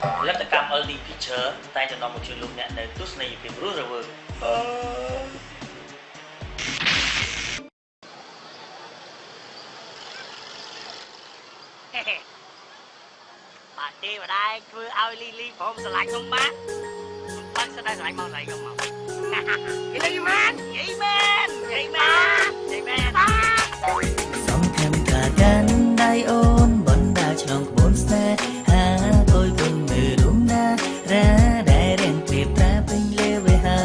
ផលិតកម្ម LD Picture តែចំណងមកជួយលោកអ្នកនៅទស្សនីយភាពរស់រវើកបាទទេម្ដាយធ្វើឲ្យលីលីព្រមស្រឡាញ់ខ្ញុំបាទបាត់ស្ដាយស្រឡាញ់មកស្រីខ្ញុំមកលីលីមែននិយាយមែននិយាយមែននិយាយមែនសង្ឃឹមថាកាន់ដៃអូនបណ្ដាឆ្លងក្បួនស្នេហាគយគុណមើលរុំណារ៉ាដែលរៀងព្រៀបប្រាពេញលេវេហា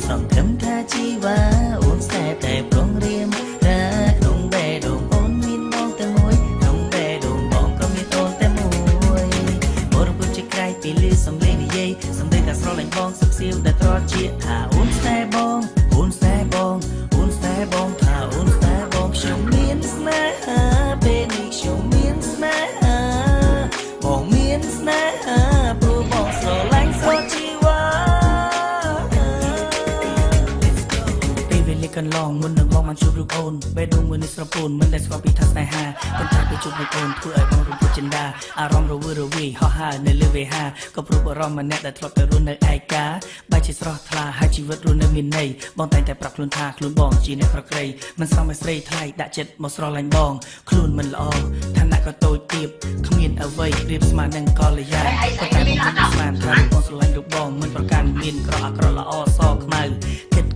សង្ឃឹមថាជីវ៉ាអូនស្នេហ៍តែប្រងរៀមរ៉ាក្នុងបេះដូងអូនមានបងតែមួយក្នុងបេះដូងបងក៏មានអូនតែមួយបរពុជក្រៃពីលឺសំឡេងនិយាយសំដីតែស្រឡាញ់បងសុខសៀវដែលត្រជាថាអូនស្នេហ៍បងអូនស្នេហ៍បងអូនស្នេហ៍បងថាអូនស្នេហ៍បងខ្ញុំមានស្នេហាពេលនេះខ្ញុំមានស្នេហាបងមានស្នេហាព្រោះបងស្រឡាញ់ស្រជីវ៉ាពេលវេលាកន្លងមុននឹងបងបានជួបរូបអូនបេះដូងមួយនេះស្រពោនមិនដែលស្គាល់ពីថាស្នេហាប៉ុន្តែពេលជួបរូបអូនធ្វើឲ្យបងរំភើបចិន្តាអារម្មណ៍រវើរវាយហោះហើរនៅលើវេហាក៏ព្រោះអារម្មណ៍ម្នាក់ដែលធ្លាប់តែរស់នៅឯកាបែរជាស្រស់ថ្លាហើយជីវិតរស់នៅមានន័យបងតែងតែប្រាប់ខ្លួនថាខ្លួនបងជាអ្នកប្រក្រៃមិនសមឲ្យស្រីថ្លៃដាក់ចិត្តមកស្រឡាញ់បងខ្លួនមិនល្អឋានៈក៏តូចទាបគ្មានអ្វីប្រៀបស្មើនឹងកល្យាប៉ុន្តែបងមិនស្មានថាបងស្រឡាញ់លោកបងមិនប្រកាន់មានក្រអាក្រក់ល្អសខ្មៅ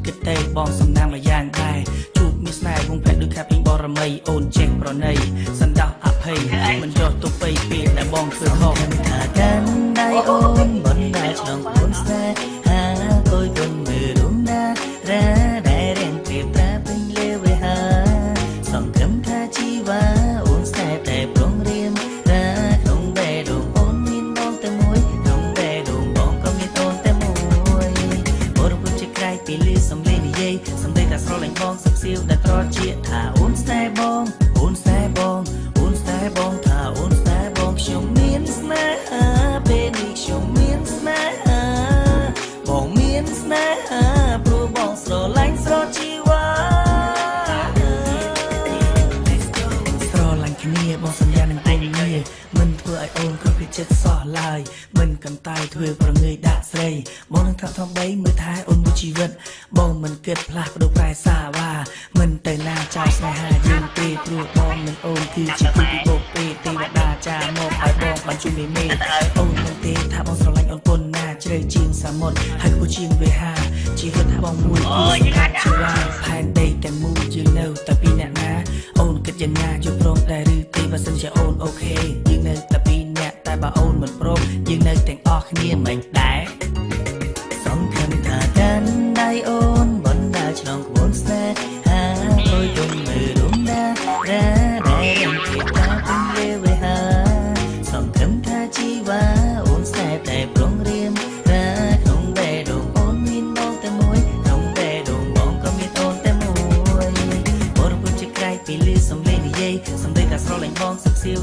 គិតទេបងសំណាងមួយយ៉ាងដែរជួបមានស្នេហ៍វងភ័ក្រដូចខាពីបរមីអូនចេះប្រណីសន្តោសអភ័យមិនយកទុកពេកពេលដែលបងធ្វើខុសថាកាន់ដៃអូនបណ្ដាឆ្លងខ្លួនស្នេហាគយគុណមើលរុំណារ៉ាដែលរៀងព្រៀបប្រាពេញលេវេហាសង្ឃឹមថាជីវ៉ាអូនស្នេហ៍តែប្រងរៀមរ៉ាក្នុងបេះដូងអូនមានបងតែមួយក្នុងបេះដូងបងក៏មានអូនតែមួយបរពុជក្រៃពីលឺសំឡេងនិយាយសំដីតែស្រឡាញ់បងសុខសៀវដែលត្រជាថាអូនស្នេហ៍បងអូនស្នេហ៍បងអូនស្នេហ៍បងថាអូនស្នេហ៍បងខ្ញុំមានស្នេហាពេលនេះខ្ញុំមានស្នេហាបងមានស្នេហាព្រោះបងស្រឡាញ់ស្រជីវ៉ាស្រឡាញ់គ្នាបងសន្យានឹងតែងគ្នាមិនធ្វើឲ្យអូនគ្រប់ពីចិត្តសោះឡើយមិនកន្តើយធ្វើប្រងើយដាក់ស្រីបងនឹងថាថ្មីមើលថែអូនមួយជីវិតបងមិនគិតផ្លាស់ប្ដូរប្រែសាវ៉ាមិនទៅណាចោលស្នេហាយើងទេព្រោះបងនឹងអូនគឺជាគូពីបោកពេទេវតាចាមកឲ្យបងបានជួយមេអូនមិនទេថាបងស្រឡាញ់អូនប៉ុណ្ណាជ្រៅជាងសមុទ្រហើយគួរជាងវេហាជីវិតបងមួយគូសម្រាប់ជាឡាផែនដីទាំងមូលយើងនៅតែពីអ្នកណាអូនគិតយ៉ាងណាយល់ព្រមដែរឬទេបើសិនជាអូនអូខេយើងនៅតែពីអ្នកតែបើអូនមិនព្រមយើងនៅទាំងអស់គ្នាមិនដែរសង្ឃឹមថាកាន់ដៃអូនបណ្ដាឆ្លងក្បួនស្នេហាគយគុណមើលរុំណារ៉ាដែលរៀងព្រៀបប្រាពេញលេវេហាសង្ឃឹមថាជីវ៉ាអូនស្នេហ៍តែប្រងរៀមរ៉ាក្នុងបេះដូងអូនមានបងតែមួយក្នុងបេះដូងបងក៏មានអូនតែមួយបរពុជក្រៃពីលឺសំឡេងនិយាយសំដីតែស្រឡាញ់បងសុខសៀវ